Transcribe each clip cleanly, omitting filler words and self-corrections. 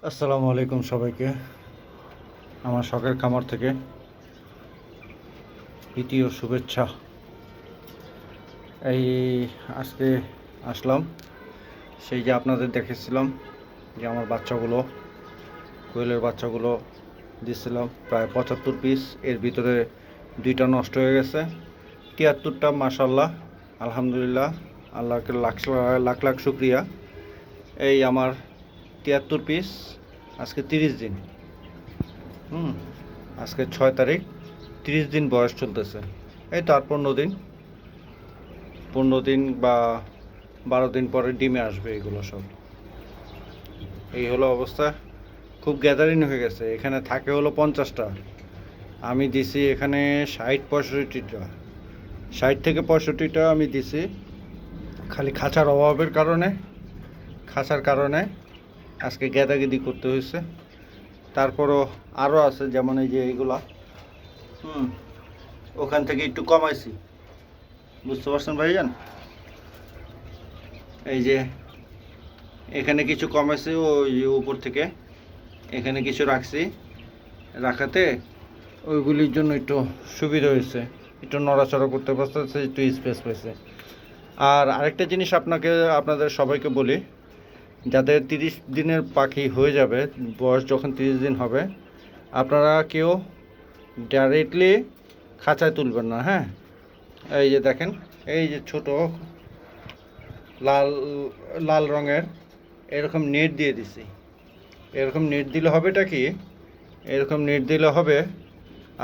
আসসালামু আলাইকুম সবাইকে। আমার শখের খামার থেকে দ্বিতীয় শুভেচ্ছা। এই আজকে আসলাম, সেই যে আপনাদের দেখেছিলাম যে আমার বাচ্চাগুলো, কোয়েলের বাচ্চাগুলো দিয়েছিলাম প্রায় 75 পিস। এর ভিতরে 2টা নষ্ট হয়ে গেছে, 73টা মাশাল্লাহ, আলহামদুলিল্লাহ, আল্লাহকে লাখ লাখ লাখ শুক্রিয়া। এই আমার 73 পিস, আজকে 30 দিন। আজকে 6 তারিখ, 30 দিন বয়স চলতেছে। এই তো আর 15 দিন বা 12 দিন পরে ডিমে আসবে এগুলো সব। এই হলো অবস্থা, খুব গ্যাদারিং হয়ে গেছে। এখানে থাকে হলো 50টা, আমি দিছি এখানে 60-65টা, 60 থেকে 65টা আমি দিছি। খালি খাঁচার অভাবের কারণে, খাঁচার কারণে আজকে গ্যাদাগেদি করতে হয়েছে। তারপরও আরও আছে, যেমন এই যে এইগুলা, ওখান থেকে একটু কমাইছি, বুঝতে পারছেন ভাইজান? এই যে এখানে কিছু কমেছে, ওই উপর থেকে এখানে কিছু রাখছি, রাখাতে ওইগুলির জন্য একটু সুবিধা হয়েছে, একটু নড়াচড়া করতে পারতেছে, একটু স্পেস পেয়েছে। আর আরেকটা জিনিস আপনাদের সবাইকে বলি, যাদের 30 দিনের পাখি হয়ে যাবে, বয়স যখন 30 দিন হবে, আপনারা কেউ ডাইরেক্টলি খাঁচায় তুলবেন না। হ্যাঁ, এই যে দেখেন, এই যে ছোট লাল লাল রঙের এরকম নেট দিয়ে দিছি। এরকম নেট দিলে হবেটা কি, এরকম নেট দিলে হবে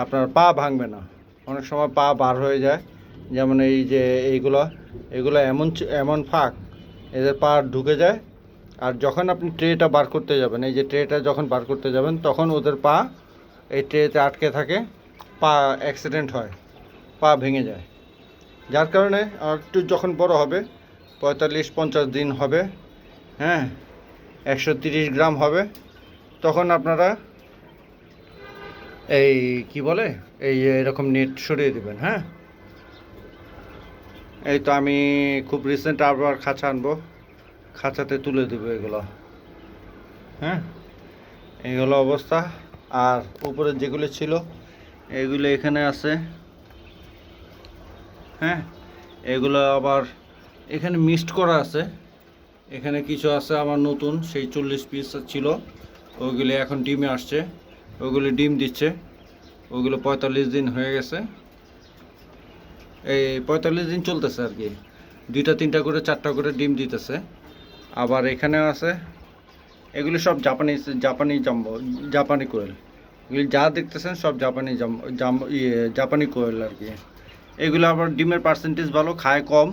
আপনার পা ভাঙবে না। অনেক সময় পা বার হয়ে যায়, যেমন এই যে এগুলো এমন এমন ফাঁক, এদের পা ঢুকে যায়। আর যখন আপনি ট্রেটা বার করতে যাবেন, এই যে ট্রেটা যখন বার করতে যাবেন, তখন ওদের পা এই ট্রেতে আটকে থাকে, পা অ্যাক্সিডেন্ট হয়, পা ভেঙে যায়। যার কারণে আর একটু যখন বড় হবে, 45-50 দিন হবে, হ্যাঁ, 130 গ্রাম হবে, তখন আপনারা এই কি বলে, এই এরকম নেট সরিয়ে দেবেন। হ্যাঁ, এই তো আমি খুব রিসেন্ট আবার খাঁচা আনবো, খাঁচাতে তুলে দেবো এগুলো। হ্যাঁ, এই হলো অবস্থা। আর উপরে যেগুলো ছিল এগুলো এখানে আছে। হ্যাঁ, এগুলো আবার এখানে মিক্সড করা আছে। এখানে কিছু আছে আমার নতুন, সেই 40 পিস ছিল, ওইগুলো এখন ডিমে আসছে, ওইগুলো ডিম দিচ্ছে। ওইগুলো 45 দিন হয়ে গেছে, এই 45 দিন চলতেছে আর কি, 2টা 3টা করে 4টা করে ডিম দিতেছে। আবার এখানে আছে, এগুলি সব জাপানি কোয়েল। এগুলি যা দেখতেছেন সব জাপানি কোয়েল আর কি। এগুলো আবার ডিমের পার্সেন্টেজ ভালো, খায় কম,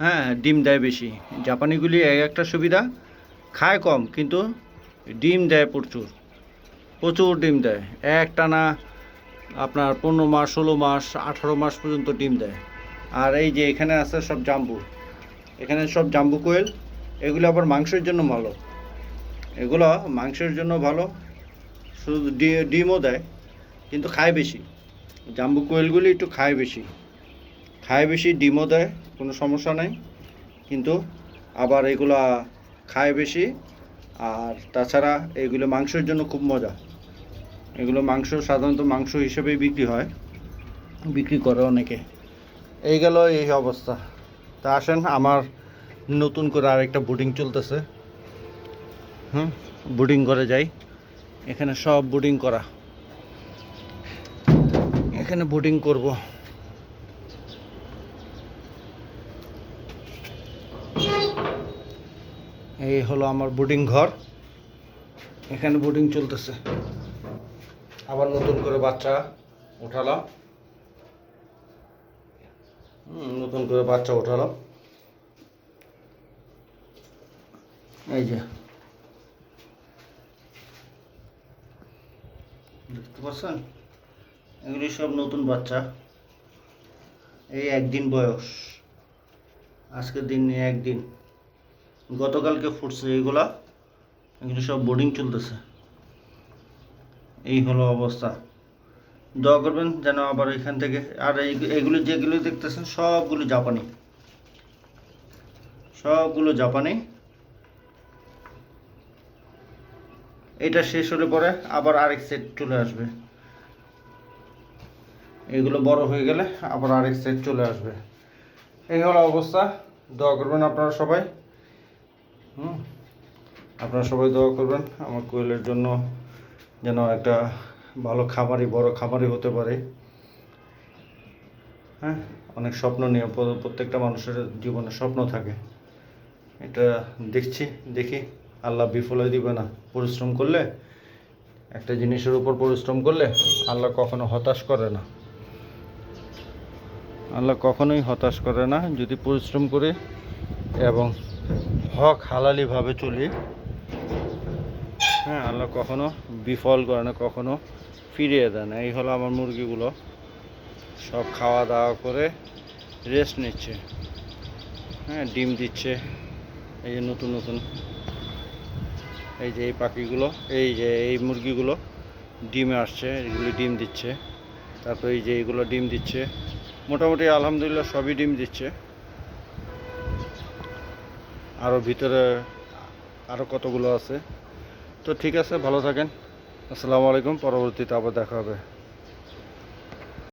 হ্যাঁ, ডিম দেয় বেশি। জাপানিগুলি একটা সুবিধা, খায় কম কিন্তু ডিম দেয় প্রচুর, প্রচুর ডিম দেয়। একটানা আপনার 15 মাস, 16 মাস, 18 মাস পর্যন্ত ডিম দেয়। আর এই যে এখানে আছে সব জাম্বু, এখানে সব জাম্বু কোয়েল। এগুলো আবার মাংসের জন্য ভালো, এগুলো মাংসের জন্য ভালো, শুধু ডিমও দেয়, কিন্তু খায় বেশি। জাম্বু কোয়েলগুলি একটু খায় বেশি, ডিমও দেয়, কোনো সমস্যা নেই, কিন্তু আবার এগুলা খায় বেশি। আর তাছাড়া এগুলো মাংসের জন্য খুব মজা। এগুলো মাংস সাধারণত মাংস হিসেবেই বিক্রি করে অনেকে। এই গেল এই অবস্থা। তা আসেন, আমার নতুন করে আরেকটা বুডিং চলতেছে, বুডিং করে যাই। এখানে সব বুডিং করা, এখানে বুডিং করব। এই হলো আমার বুডিং ঘর, এখানে বুডিং চলতেছে। আবার নতুন করে বাচ্চা উঠালাম, এই যে দেখতে পাচ্ছেন, এগুলি সব নতুন বাচ্চা, এই 1 দিন বয়স, আজকের দিন 1 দিন, গতকালকে ফুটছে এগুলো সব বোর্ডিং চলতেছে। এই হলো অবস্থা, দোয়া করবেন যেন আবার এখান থেকে। আর এইগুলো যেগুলো দেখতেছেন সবগুলো জাপানি, এটা শেষ হলে পরে আবার আরেক সেট চলে আসবে। এগুলো বড় হয়ে গেলে আবার আরেক সেট চলে আসবে। এই হলো অবস্থা। দোয়া করবেন আপনারা সবাই। আপনারা সবাই দোয়া করবেন আমার কোয়েলের জন্য, যেন একটা ভালো খামারি, বড় খামারি হতে পারে। হ্যাঁ, অনেক স্বপ্ন নিয়ে, প্রত্যেকটা মানুষের জীবনে স্বপ্ন থাকে। এটা দেখি আল্লাহ বিফলে দিবে না। পরিশ্রম করলে, একটা জিনিসের উপর পরিশ্রম করলে আল্লাহ কখনো হতাশ করে না। আল্লাহ কখনোই হতাশ করে না যদি পরিশ্রম করে এবং হক হালালিভাবে চলি। হ্যাঁ, আল্লাহ কখনো বিফল করে না, কখনো ফিরিয়ে দেয় না। এই হলো আমার মুরগিগুলো, সব খাওয়া দাওয়া করে রেস্ট নিচ্ছে। হ্যাঁ, ডিম দিচ্ছে। এই যে নতুন নতুন, এই যে এই পাখিগুলো, এই মুরগিগুলো ডিমে আসছে, এগুলি ডিম দিচ্ছে। তারপর এই যে এইগুলো ডিম দিচ্ছে। মোটামুটি আলহামদুলিল্লাহ সবই ডিম দিচ্ছে। আরও ভিতরে আরও কতগুলো আছে। তো ঠিক আছে, ভালো থাকেন। আসসালামু আলাইকুম। পরবর্তীতে আবার দেখা হবে।